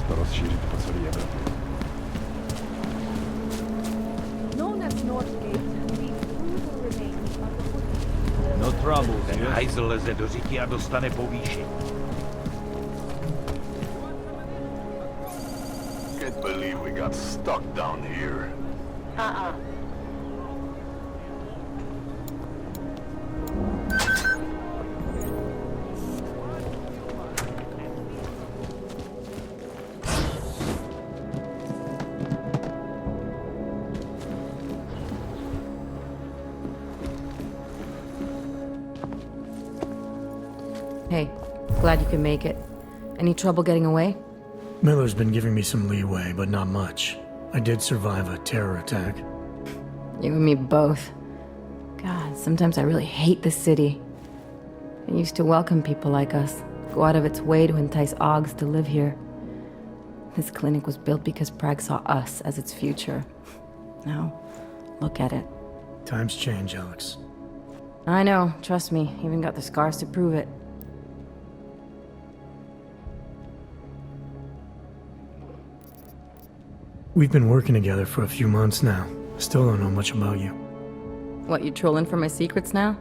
to rozšířit po celé Evropě. Known as Northgate, these brutal remains are the footage. No trouble, Ten hajzl leze do říky a dostane povýšení. Can't believe we got stuck down here. Uh-uh. Hey, glad you could make it. Any trouble getting away? Miller's been giving me some leeway, but not much. I did survive a terror attack. You and me both. God, sometimes I really hate this city. It used to welcome people like us, go out of its way to entice Augs to live here. This clinic was built because Prague saw us as its future. Now, look at it. Times change, Alex. I know, trust me, even got the scars to prove it. We've been working together for a few months now. Still don't know much about you. What, you trolling for my secrets now?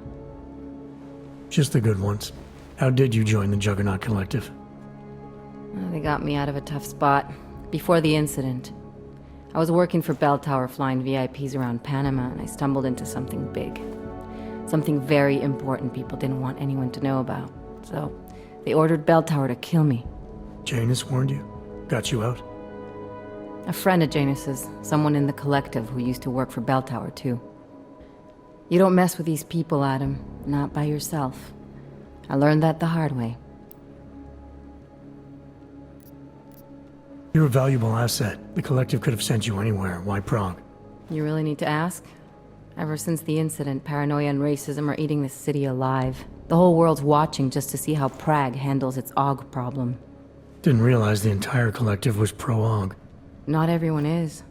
Just the good ones. How did you join the Juggernaut Collective? They got me out of a tough spot. Before the incident, I was working for Bell Tower flying VIPs around Panama, and I stumbled into something big. Something very important people didn't want anyone to know about. So, they ordered Bell Tower to kill me. Janus warned you? Got you out? A friend of Janus's, someone in the collective who used to work for Bell Tower too. You don't mess with these people, Adam. Not by yourself. I learned that the hard way. You're a valuable asset. The collective could have sent you anywhere. Why Prague? You really need to ask? Ever since the incident, paranoia and racism are eating this city alive. The whole world's watching just to see how Prague handles its AUG problem. Didn't realize the entire collective was pro-AUG. Not everyone is.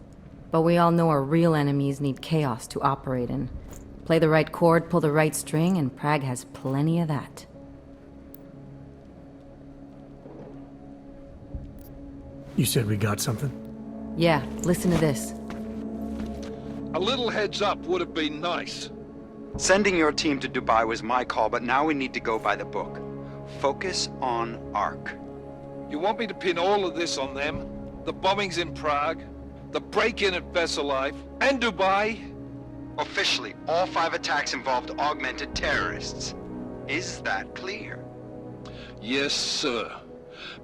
But we all know our real enemies need chaos to operate in. Play the right chord, pull the right string, and Prague has plenty of that. You said we got something? Yeah, listen to this. A little heads up would have been nice. Sending your team to Dubai was my call, but now we need to go by the book. Focus on ARC. You want me to pin all of this on them? The bombings in Prague, the break-in at Versalife, and Dubai? Officially, all 5 attacks involved augmented terrorists. Is that clear? Yes, sir.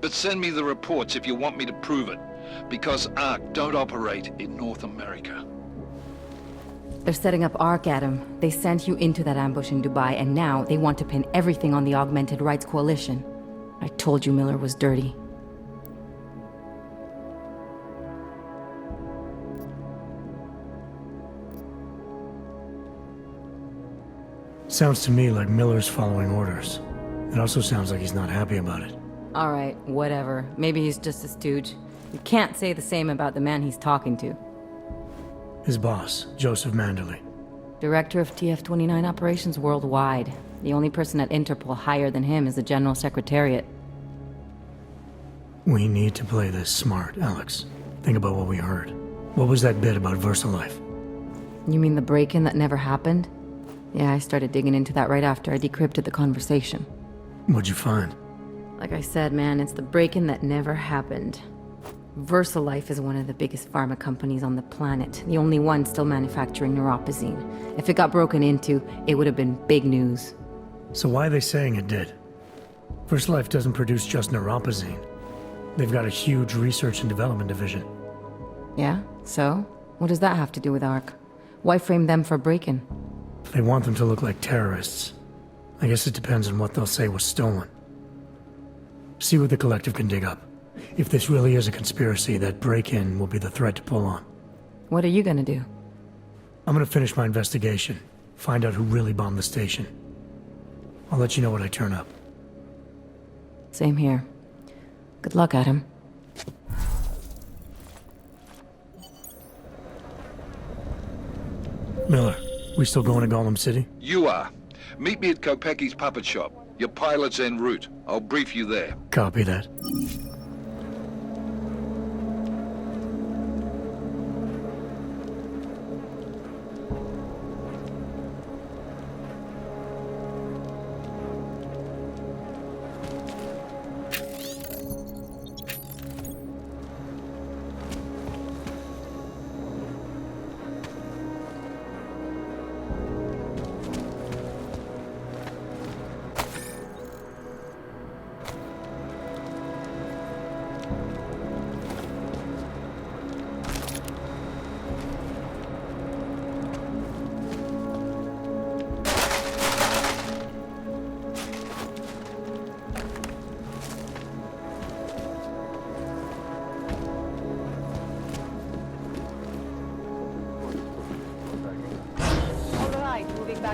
But send me the reports if you want me to prove it, because ARC don't operate in North America. They're setting up ARC, Adam. They sent you into that ambush in Dubai, and now they want to pin everything on the Augmented Rights Coalition. I told you Miller was dirty. Sounds to me like Miller's following orders. It also sounds like he's not happy about it. Alright, whatever. Maybe he's just a stooge. You can't say the same about the man he's talking to. His boss, Joseph Manderley. Director of TF-29 operations worldwide. The only person at Interpol higher than him is the General Secretariat. We need to play this smart, Alex. Think about what we heard. What was that bit about Versalife? You mean the break-in that never happened? Yeah, I started digging into that right after I decrypted the conversation. What'd you find? Like I said, man, it's the break-in that never happened. Versalife is one of the biggest pharma companies on the planet, the only one still manufacturing neuropozyne. If it got broken into, it would have been big news. So why are they saying it did? Versalife doesn't produce just neuropozyne. They've got a huge research and development division. Yeah? So? What does that have to do with ARC? Why frame them for break-in? They want them to look like terrorists. I guess it depends on what they'll say was stolen. See what the collective can dig up. If this really is a conspiracy, that break-in will be the thread to pull on. What are you gonna do? I'm gonna finish my investigation. Find out who really bombed the station. I'll let you know when I turn up. Same here. Good luck, Adam. Miller, we still going to Golem City? You are. Meet me at Kopecki's puppet shop. Your pilot's en route. I'll brief you there. Copy that.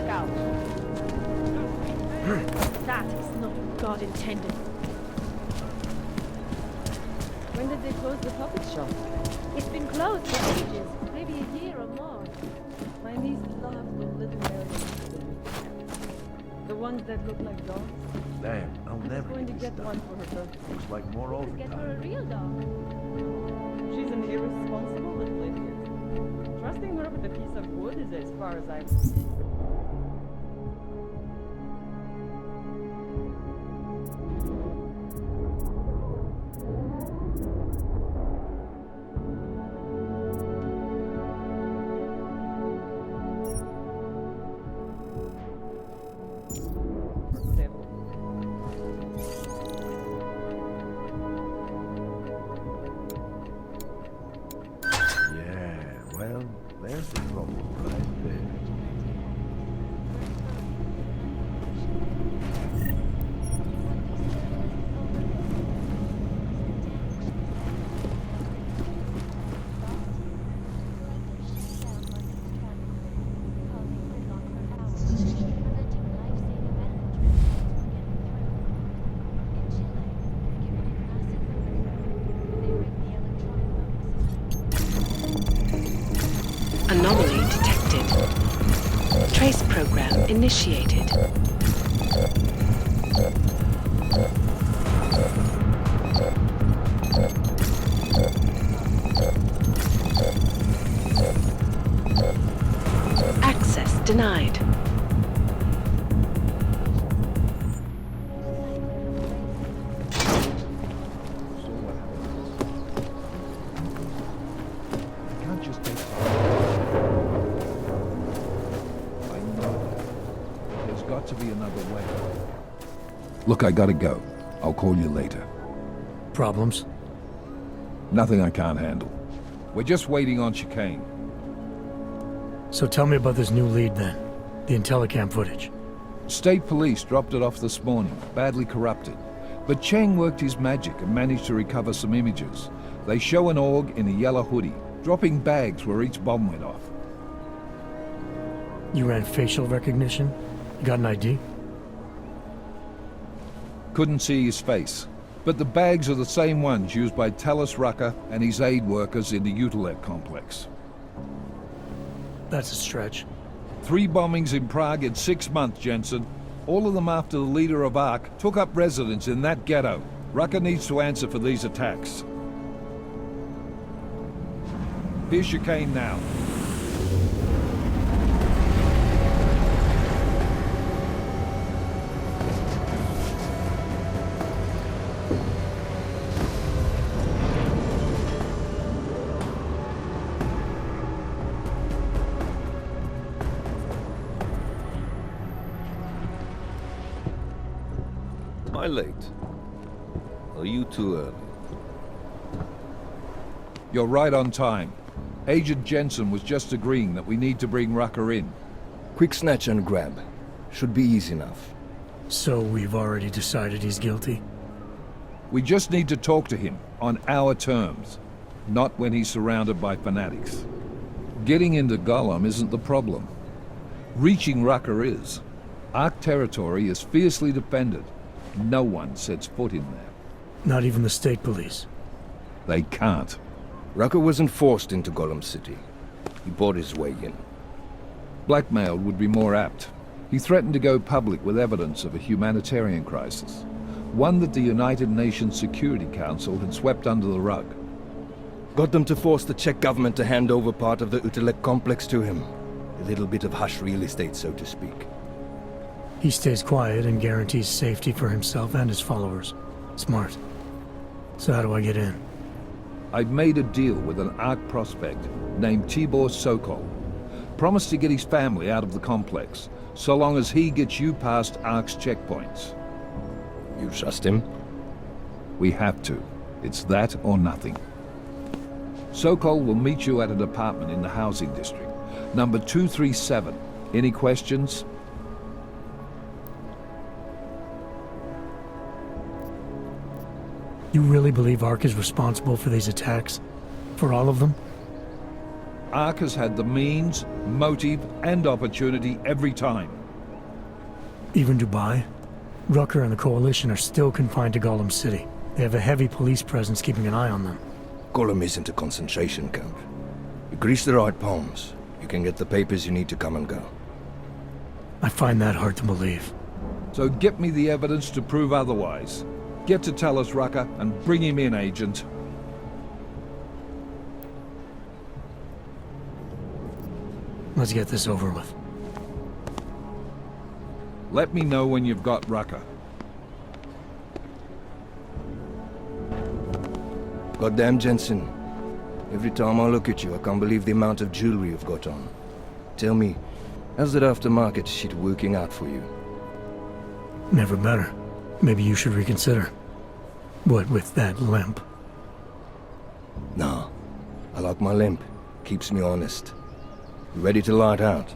out. That is not what God intended. When did they close the puppet shop? It's been closed for ages, maybe a year or more. My niece loves the little Mary. The ones that look like dogs. Damn, I'll I'm never going to get get this one done. for her birthday. Looks like more Get her a overtime. real dog. She's an irresponsible little idiot. Trusting her with a piece of wood is as far as I've... Yeah, well, there's the problem right there. Anomaly detected. Trace program initiated. Access denied. So what happens? I can't just take I know that. There's got to be another way. Look, I gotta go. I'll call you later. Problems? Nothing I can't handle. We're just waiting on chicane. So tell me about this new lead then. The Intellicam footage. State police dropped it off this morning, badly corrupted. But Cheng worked his magic and managed to recover some images. They show an org in a yellow hoodie, dropping bags where each bomb went off. You ran facial recognition? You got an ID? Couldn't see his face. But the bags are the same ones used by Talos Rucker and his aid workers in the Utilek complex. That's a stretch. 3 bombings in Prague in 6 months, Jensen. All of them after the leader of ARC took up residence in that ghetto. Rucker needs to answer for these attacks. Here's chicane now. Am I late? Are you too early? You're right on time. Agent Jensen was just agreeing that we need to bring Rucker in. Quick snatch and grab. Should be easy enough. So we've already decided he's guilty? We just need to talk to him on our terms, not when he's surrounded by fanatics. Getting into Gollum isn't the problem. Reaching Rucker is. ARC territory is fiercely defended. No one sets foot in there. Not even the state police? They can't. Rucker wasn't forced into Gollum City. He bought his way in. Blackmail would be more apt. He threatened to go public with evidence of a humanitarian crisis, one that the United Nations Security Council had swept under the rug. Got them to force the Czech government to hand over part of the Utilek complex to him. A little bit of hush real estate, so to speak. He stays quiet and guarantees safety for himself and his followers. Smart. So how do I get in? I've made a deal with an ARC prospect named Tibor Sokol. Promised to get his family out of the complex, so long as he gets you past ARC's checkpoints. You trust him? We have to. It's that or nothing. Sokol will meet you at an apartment in the housing district, number 237. Any questions? You really believe ARC is responsible for these attacks? For all of them? ARC has had the means, motive, and opportunity every time. Even Dubai? Rucker and the Coalition are still confined to Gollum City. They have a heavy police presence keeping an eye on them. Gollum isn't a concentration camp. You grease the right palms, you can get the papers you need to come and go. I find that hard to believe. So get me the evidence to prove otherwise. Get to Talos Rucker and bring him in, Agent. Let's get this over with. Let me know when you've got Rucker. Goddamn, Jensen. Every time I look at you, I can't believe the amount of jewelry you've got on. Tell me, how's that aftermarket shit working out for you? Never better. Maybe you should reconsider. What with that limp? Nah, I like my limp. Keeps me honest. You ready to light out?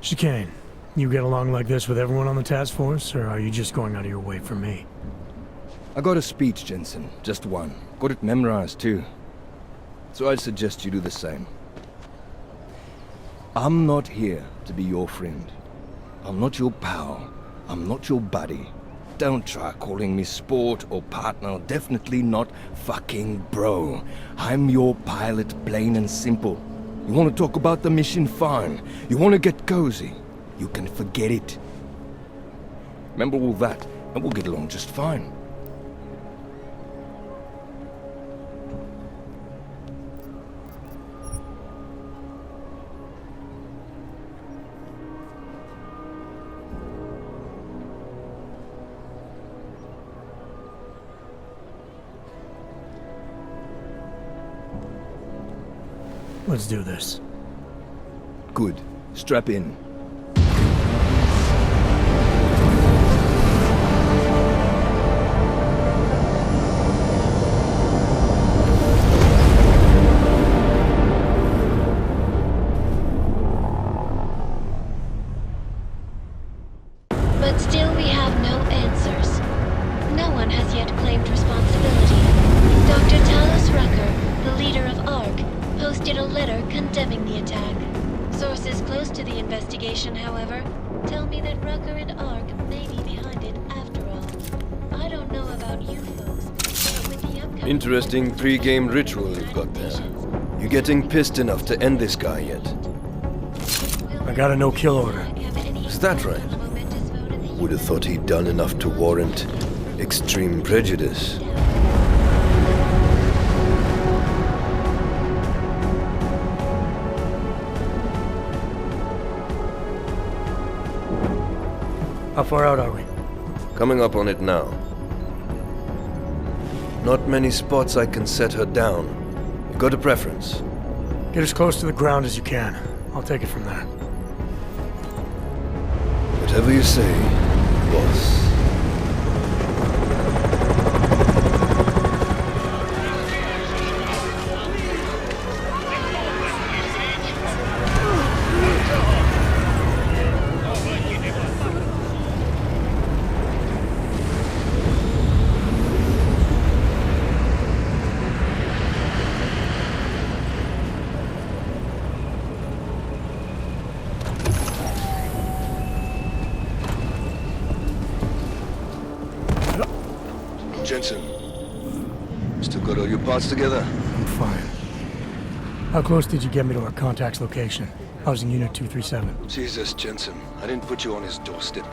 Chicane, you get along like this with everyone on the task force, or are you just going out of your way for me? I got a speech, Jensen. Just one. Got it memorized, too. So I'd suggest you do the same. I'm not here to be your friend. I'm not your pal. I'm not your buddy. Don't try calling me sport or partner. Definitely not fucking bro. I'm your pilot, plain and simple. You want to talk about the mission? Fine. You want to get cozy? You can forget it. Remember all that, and we'll get along just fine. Let's do this. Good. Strap in. But still we have no answers. No one has yet claimed responsibility. Dr. Talos Rucker, the leader of ARC, posted a letter condemning the attack. Sources close to the investigation, however, tell me that Rucker and ARC may be behind it after all. I don't know about you folks, but with the upcoming... Interesting pre-game ritual you've got there. You getting pissed enough to end this guy yet? I got a no-kill order. Is that right? Would have thought he'd done enough to warrant extreme prejudice. How far out are we? Coming up on it now. Not many spots I can set her down. You got a preference? Get as close to the ground as you can. I'll take it from there. Whatever you say, boss. Jensen, still got all your parts together? I'm fine. How close did you get me to our contact's location? I was in Unit 237. Jesus, Jensen, I didn't put you on his doorstep.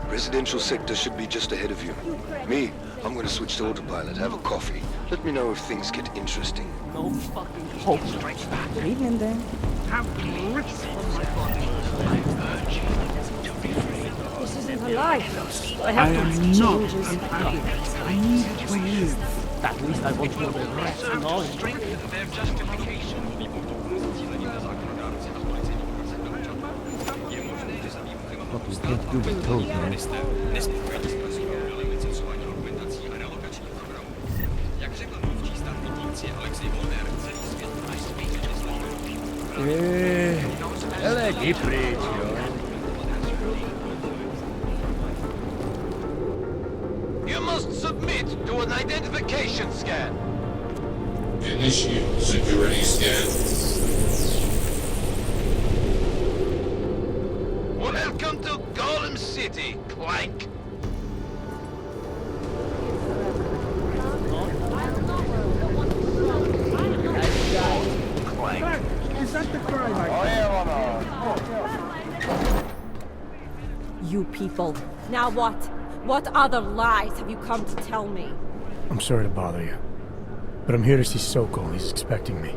Residential sector should be just ahead of you. Me, I'm gonna switch to autopilot, have a coffee. Let me know if things get interesting. No fucking hope. Good evening, then. This isn't a life. I have to make changes. I need to live. At least I want to know the rest knowledge. What we can't do but told, man. Legi pryč, jo. You must submit to an identification scan. Initiate security scan. Welcome to Golem City, Clank. Is that the cry You people. Now what? What other lies have you come to tell me? I'm sorry to bother you, but I'm here to see Sokol. He's expecting me.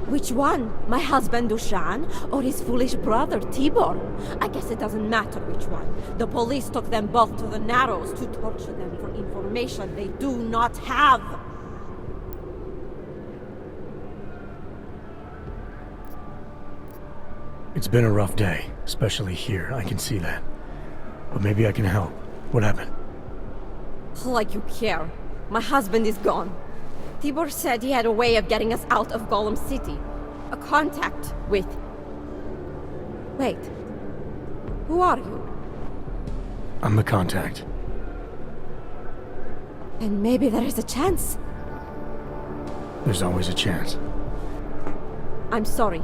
Which one? My husband Dushan or his foolish brother Tibor? I guess it doesn't matter which one. The police took them both to the Narrows to torture them for information they do not have. It's been a rough day, especially here. I can see that. But maybe I can help. What happened? Like you care. My husband is gone. Tibor said he had a way of getting us out of Golem City. A contact with... Wait. Who are you? I'm the contact. And maybe there is a chance. There's always a chance. I'm sorry.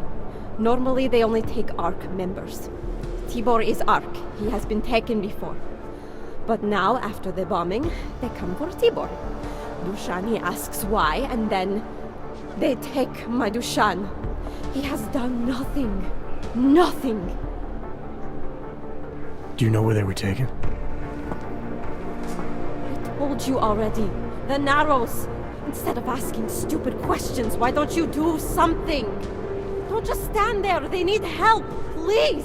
Normally they only take ARC members. Tibor is ARC. He has been taken before. But now, after the bombing, they come for Tibor. Dushani asks why, and then they take my Dushan. He has done nothing. Nothing. Do you know where they were taken? I told you already. The Narrows. Instead of asking stupid questions, why don't you do something? Don't just stand there. They need help. Please.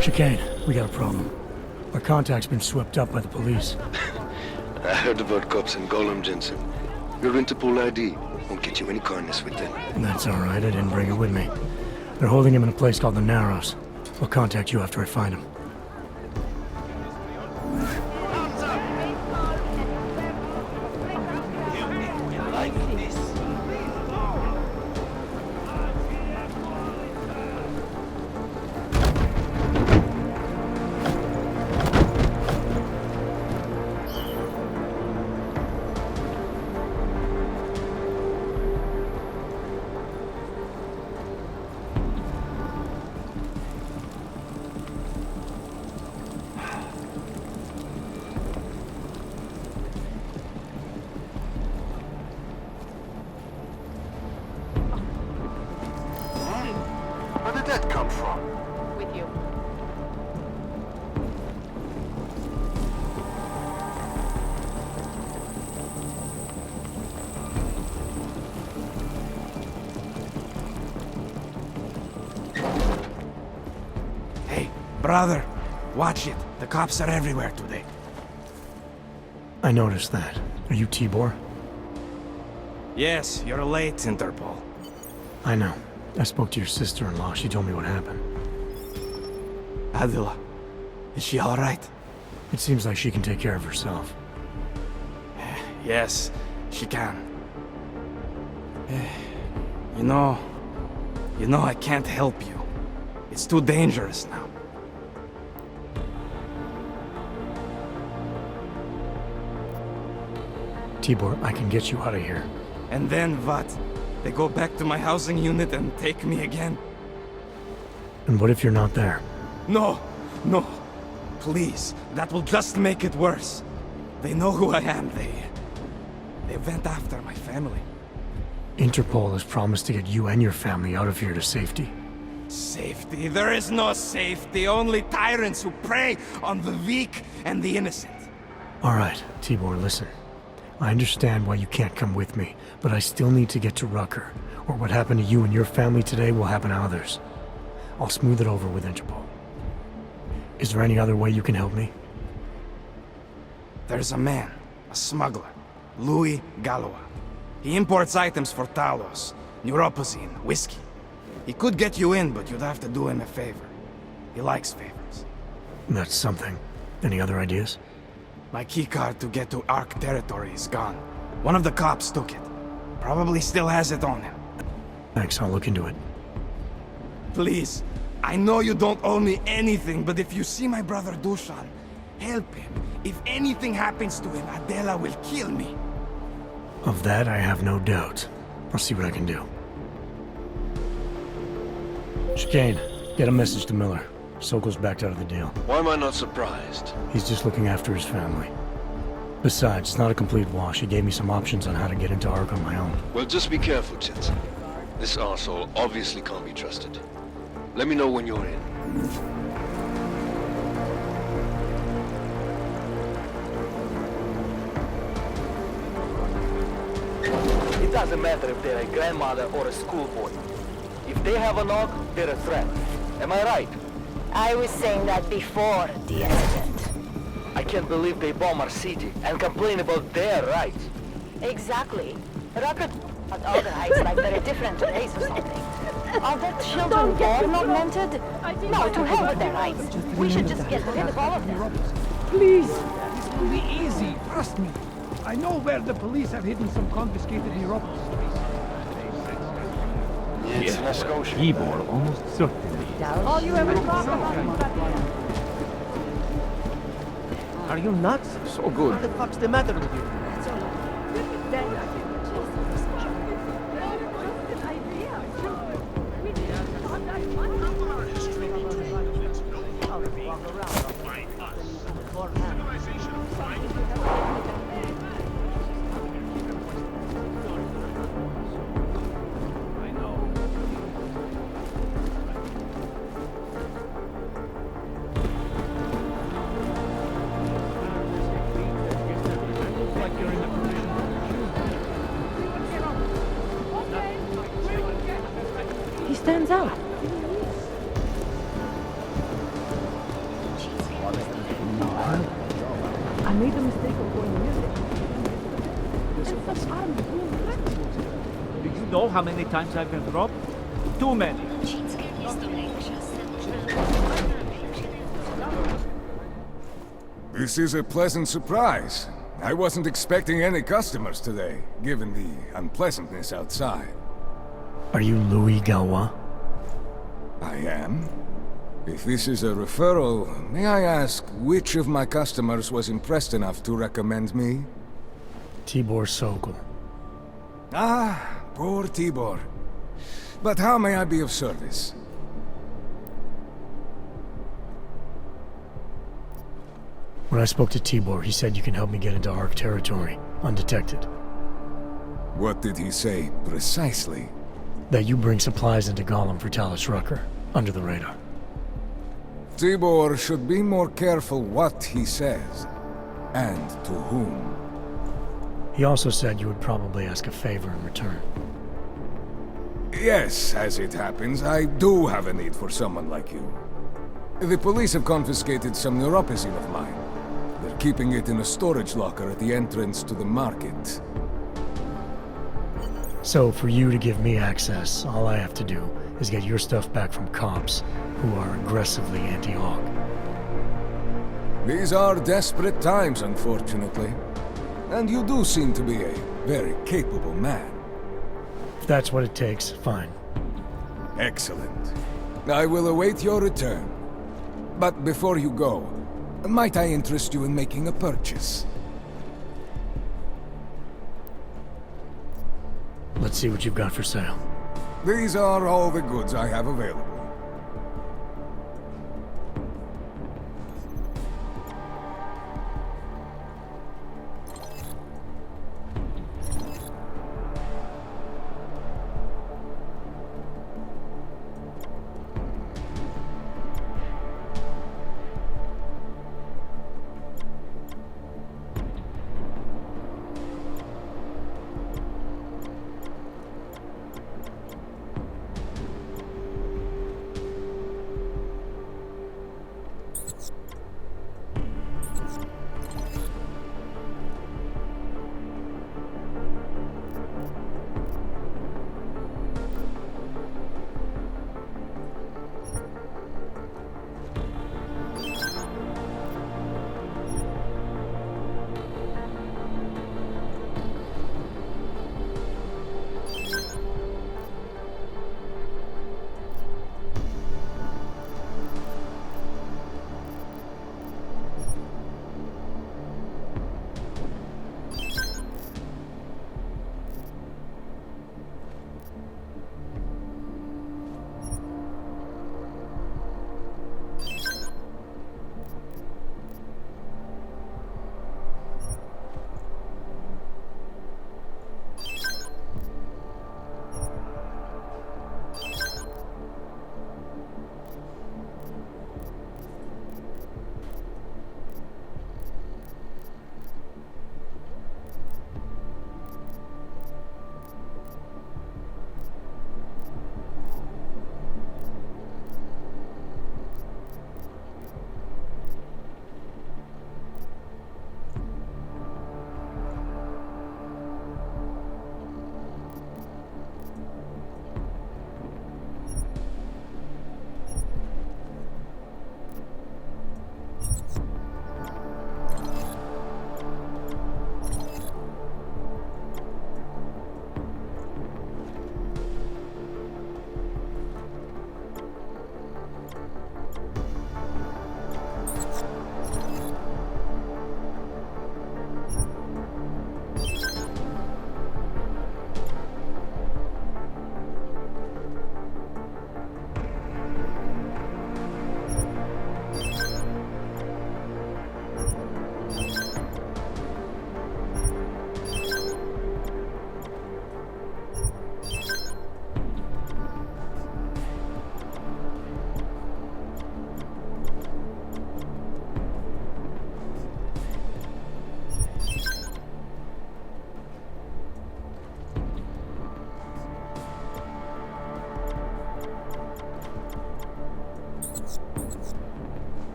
Chicane, we got a problem. Our contact's been swept up by the police. I heard about cops in Golem, Jensen. Your Interpol ID won't get you any kindness with them. That's all right. I didn't bring it with me. They're holding him in a place called the Narrows. I'll contact you after I find him. Where did that come from? With you. Hey, brother, watch it. The cops are everywhere today. I noticed that. Are you Tibor? Yes, you're late, Interpol. I know. I spoke to your sister-in-law. She told me what happened. Adila, is she all right? It seems like she can take care of herself. Yes, she can. You know, I can't help you. It's too dangerous now. Tibor, I can get you out of here. And then what? They go back to my housing unit and take me again? And what if you're not there? No, no. Please, that will just make it worse. They know who I am. They went after my family. Interpol has promised to get you and your family out of here to safety. Safety? There is no safety. Only tyrants who prey on the weak and the innocent. All right, Tibor, listen. I understand why you can't come with me, but I still need to get to Rucker, or what happened to you and your family today will happen to others. I'll smooth it over with Interpol. Is there any other way you can help me? There's a man, a smuggler, Louis Galois. He imports items for Talos, neuropozyne, whiskey. He could get you in, but you'd have to do him a favor. He likes favors. That's something. Any other ideas? My keycard to get to ARC territory is gone. One of the cops took it. Probably still has it on him. Thanks, I'll look into it. Please, I know you don't owe me anything, but if you see my brother Dushan, help him. If anything happens to him, Adela will kill me. Of that, I have no doubt. I'll see what I can do. Chicane, get a message to Miller. Sokol's backed out of the deal. Why am I not surprised? He's just looking after his family. Besides, it's not a complete wash. He gave me some options on how to get into Ark on my own. Well, just be careful, Jensen. This arsehole obviously can't be trusted. Let me know when you're in. It doesn't matter if they're a grandmother or a schoolboy. If they have a knock, they're a threat. Am I right? I was saying that before the incident. I can't believe they bomb our city and complain about their rights. Exactly. Rucker at other heights like they're a different race or something. Are their children born augmented? No, to hell with their rights. We should just get rid of all of them. Please, this will be easy. Trust me. I know where the police have hidden some confiscated neuropathy. It's an Scotia. Tibor almost certainly. All you ever talk about. Are you nuts? So good. What the fuck's the matter with you? He stands out. I made the mistake of going near Do you know how many times I've been robbed? Too many. This is a pleasant surprise. I wasn't expecting any customers today, given the unpleasantness outside. Are you Louis Galwa? I am. If this is a referral, may I ask which of my customers was impressed enough to recommend me? Tibor Sokol. Ah, poor Tibor. But how may I be of service? When I spoke to Tibor, he said you can help me get into Ark territory, undetected. What did he say, precisely? That you bring supplies into Gollum for Talus Rucker, under the radar. Tibor should be more careful what he says, and to whom. He also said you would probably ask a favor in return. Yes, as it happens, I do have a need for someone like you. The police have confiscated some neuropazine of mine. They're keeping it in a storage locker at the entrance to the market. So, for you to give me access, all I have to do is get your stuff back from cops who are aggressively anti-Hawk. These are desperate times, unfortunately. And you do seem to be a very capable man. If that's what it takes, fine. Excellent. I will await your return. But before you go, might I interest you in making a purchase? Let's see what you've got for sale. These are all the goods I have available.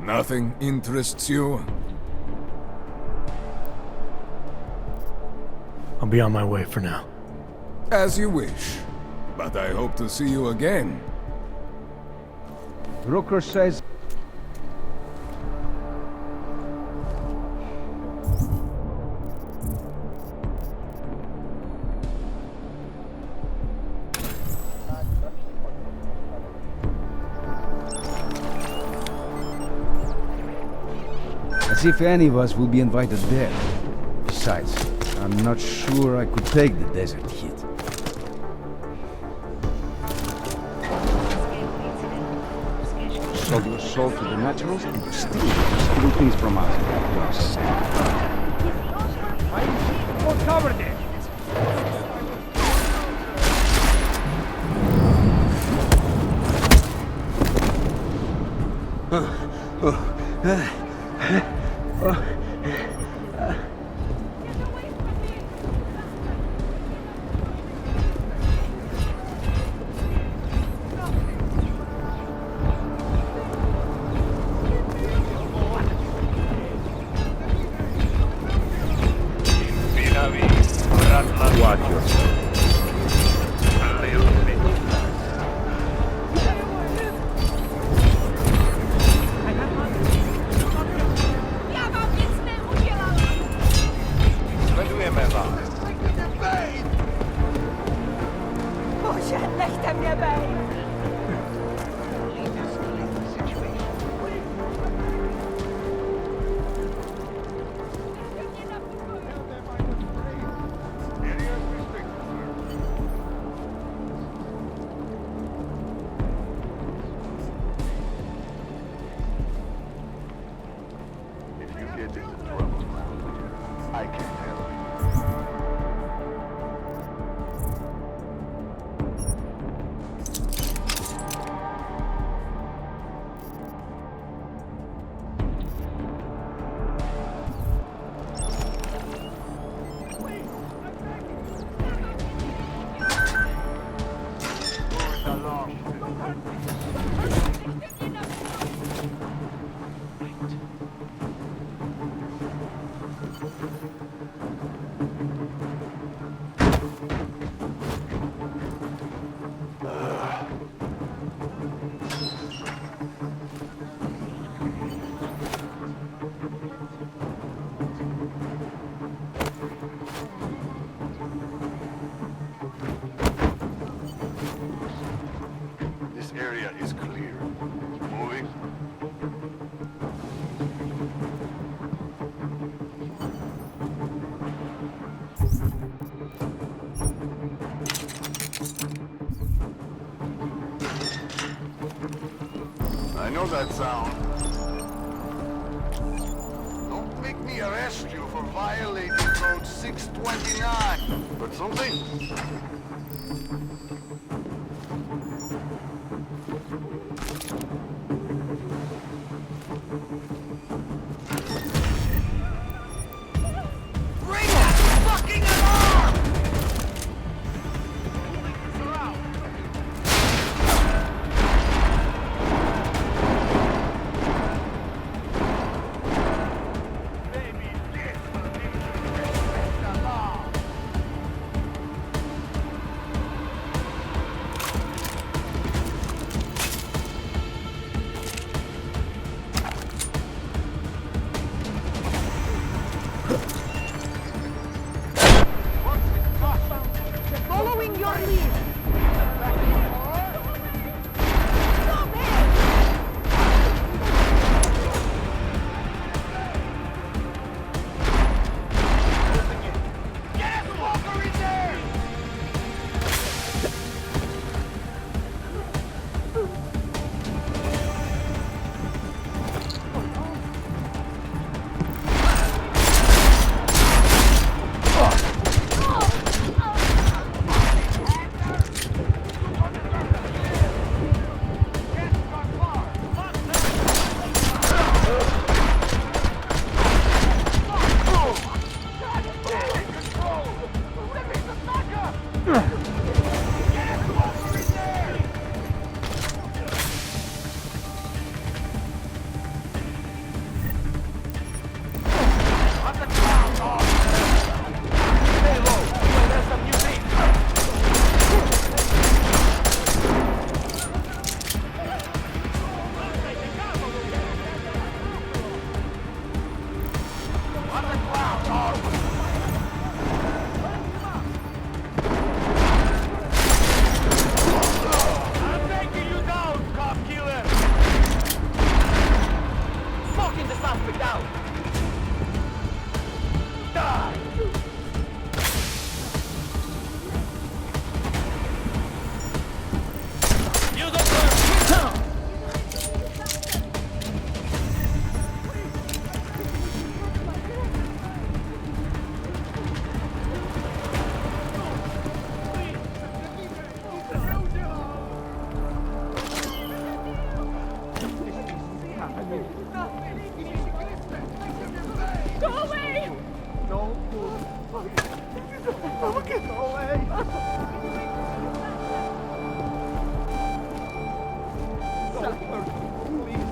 Nothing interests you? I'll be on my way for now. As you wish. But I hope to see you again. Rooker says... As if any of us will be invited there. Besides, I'm not sure I could take the desert heat. Sold your soul to the naturals and you steal things from us. You're sad. We'll cover this. Watch yourself. Bože, nechte mě bejt! If you get into trouble, I can't help you. This area is clear. Moving. I know that sound. Don't make me arrest you for violating Code 629. But something? Bring that fucking alarm! no good. Get away! Don't hurt me, please.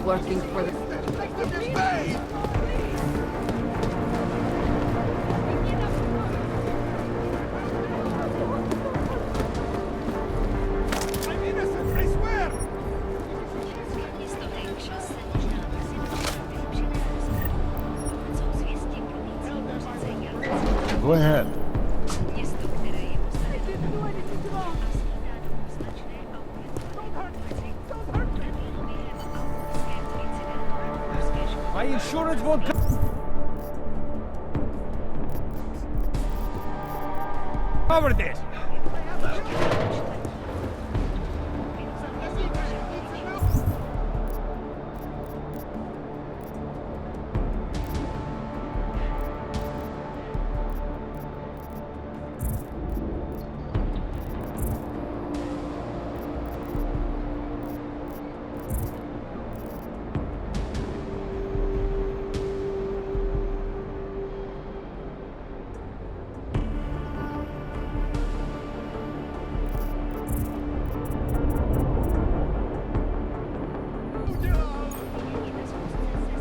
Working for the... I'm innocent, I swear! Go ahead. My insurance won't cover this.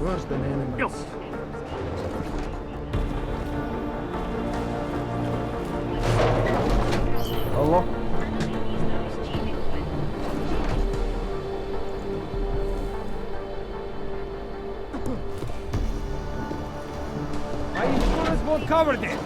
Worse than enemies. Hello? My insurance won't cover this.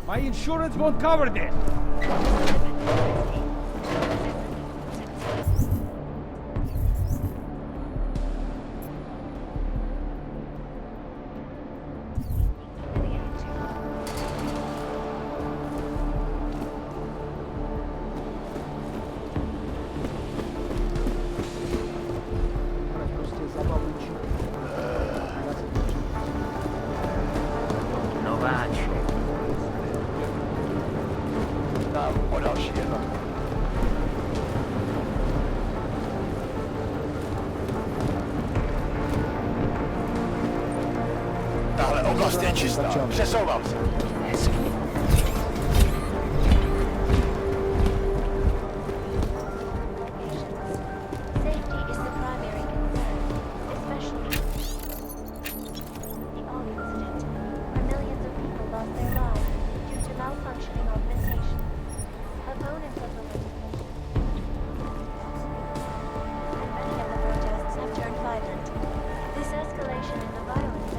My insurance won't cover this. Oblasti je čistá. Přesouvám se. Safety is the primary concern, especially the Og incident, where millions of people lost their lives due to malfunctioning augmentation. Opponents of the legislation, and many of the protests have turned violent. This escalation in the violence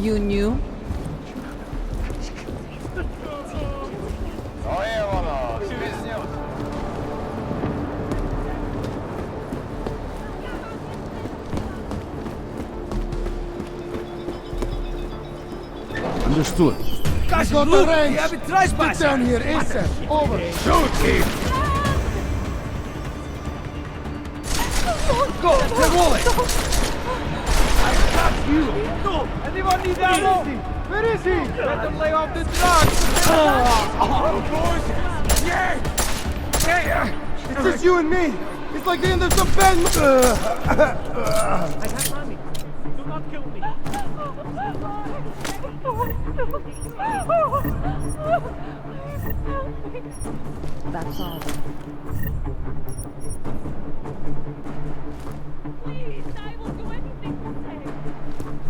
You knew? Understood. Guys, got look, the range. we have a trespass. Get down here, ASAP. Over. Shoot him! Go, the wallet. I got you. No, anyone need ammo? Where is he? Let them lay off the drugs. Boys. Yeah. It's just you and me. It's like the end of some band. I have money. Do not kill me. That's all. Please, I will do anything to save.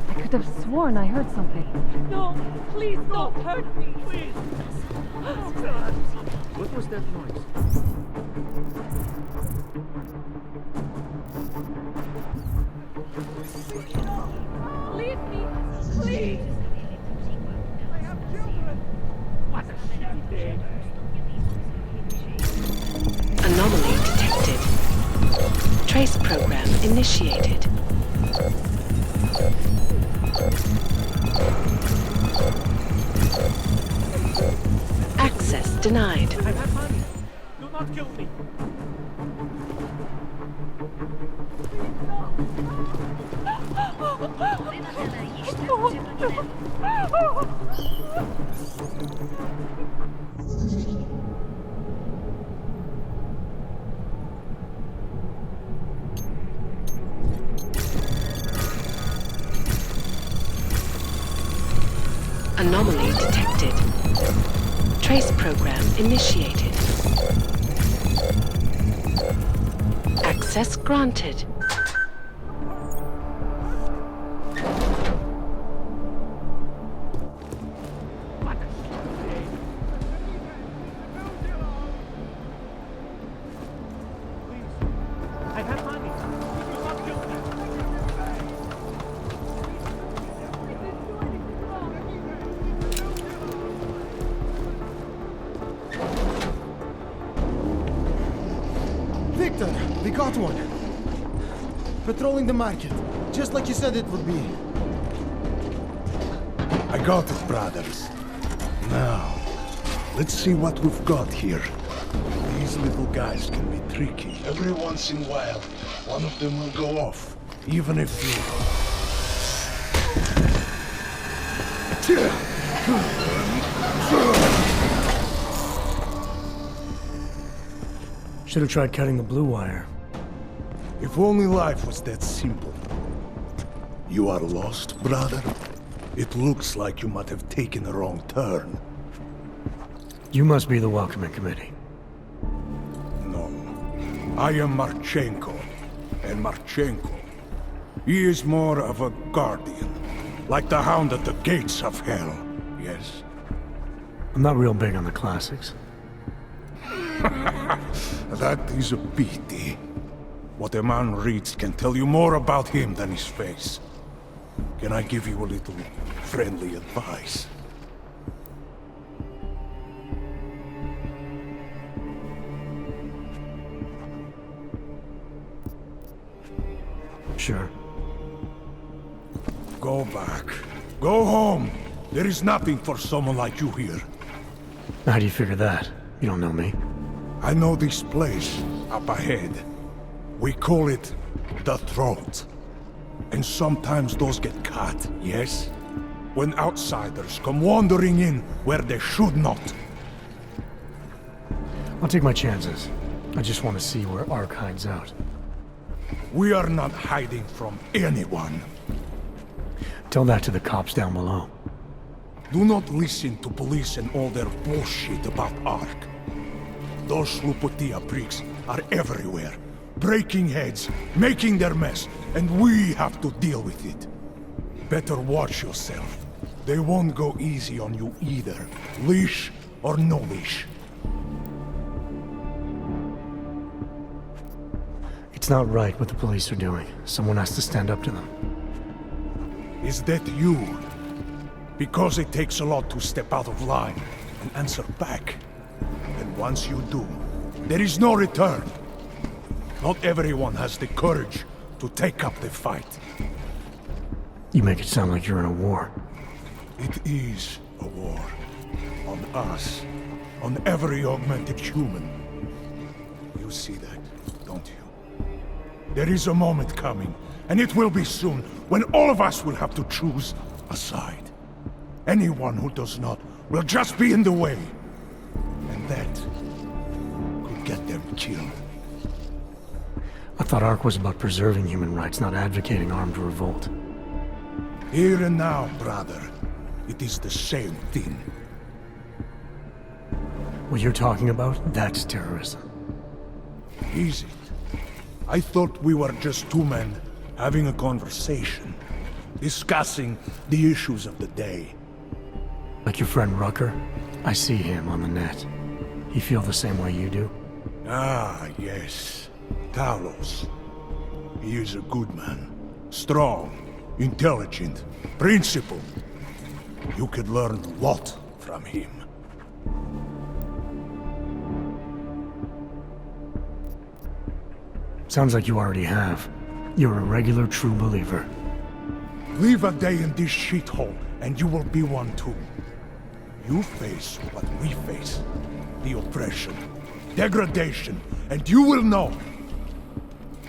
I could have sworn I heard something. No, please don't hurt me. Please. What was that noise? Leave me, please. I have children. What a shit day. Anomaly detected. Trace program initiated. Access denied. I have money. Do not kill me. Anomaly detected. Trace program initiated. Access granted. I have money. Do not kill me. Victor, we got one. Patrolling the market, just like you said it would be. I got it, brothers. Now, let's see what we've got here. These little guys can be tricky. Every once in a while, one of them will go off. Even if Should have tried cutting the blue wire. If only life was that simple. You are lost, brother? It looks like you might have taken a wrong turn. You must be the welcoming committee. No. I am Marchenko. And Marchenko, he is more of a guardian. Like the hound at the gates of hell. Yes? I'm not real big on the classics. That is a pity. What a man reads can tell you more about him than his face. Can I give you a little friendly advice? Sure. Go back. Go home. There is nothing for someone like you here. How do you figure that? You don't know me. I know this place up ahead. We call it the Throat. And sometimes those get cut, yes? When outsiders come wandering in where they should not. I'll take my chances. I just want to see where Ark hides out. We are not hiding from anyone. Tell that to the cops down below. Do not listen to police and all their bullshit about Ark. Those Slupotia pricks are everywhere. Breaking heads, making their mess, and we have to deal with it. Better watch yourself. They won't go easy on you either. Leash or no leash. It's not right what the police are doing. Someone has to stand up to them. Is that you? Because it takes a lot to step out of line and answer back. And once you do, there is no return. Not everyone has the courage to take up the fight. You make it sound like you're in a war. It is a war. On us. On every augmented human. You see that, don't you? There is a moment coming, and it will be soon, when all of us will have to choose a side. Anyone who does not will just be in the way. And that could get them killed. I thought ARC was about preserving human rights, not advocating armed revolt. Here and now, brother. It is the same thing. What you're talking about, that's terrorism. Is it? I thought we were just two men having a conversation, discussing the issues of the day. Like your friend Rucker? I see him on the net. He feel the same way you do? Ah, yes. Talos. He is a good man. Strong, intelligent, principled. You could learn a lot from him. Sounds like you already have. You're a regular true believer. Live a day in this shithole, and you will be one too. You face what we face. The oppression, degradation, and you will know.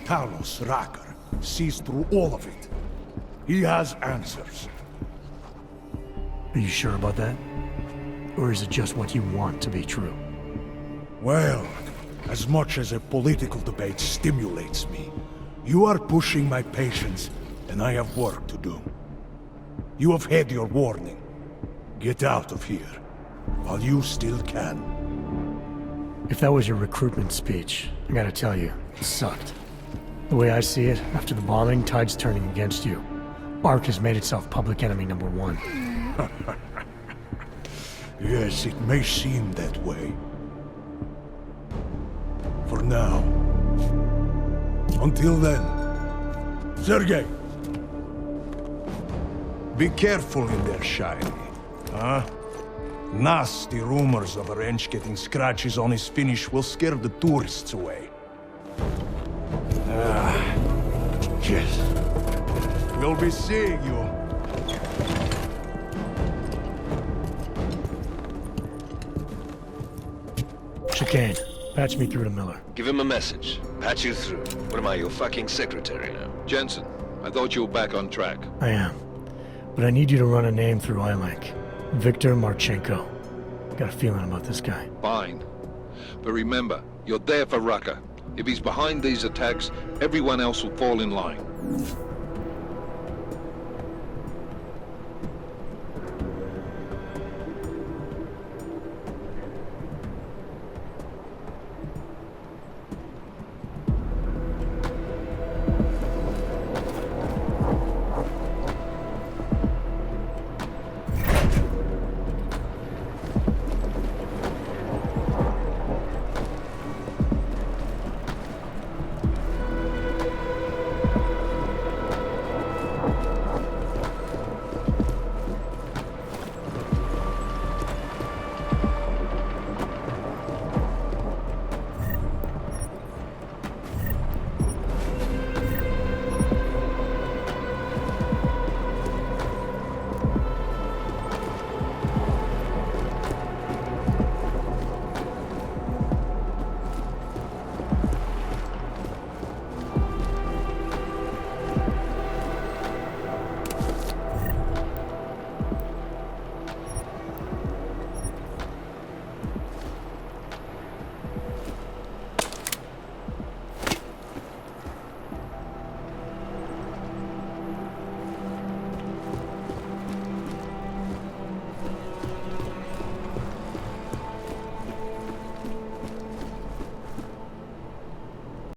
Talos Rucker sees through all of it. He has answers. Are you sure about that? Or is it just what you want to be true? Well, as much as a political debate stimulates me, you are pushing my patience, and I have work to do. You have had your warning. Get out of here, while you still can. If that was your recruitment speech, I gotta tell you, it sucked. The way I see it, after the bombing, tide's turning against you. ARC has made itself public enemy #1. Yes, it may seem that way. For now. Until then. Sergei! Be careful in there, Shiny. Huh? Nasty rumors of a wrench getting scratches on his finish will scare the tourists away. Yes. We'll be seeing you. Chicane, patch me through to Miller. Give him a message. Patch you through. What am I, your fucking secretary now? Jensen, I thought you were back on track. I am. But I need you to run a name through iLink. Viktor Marchenko. Got a feeling about this guy. Fine. But remember, you're there for Rucker. If he's behind these attacks, everyone else will fall in line.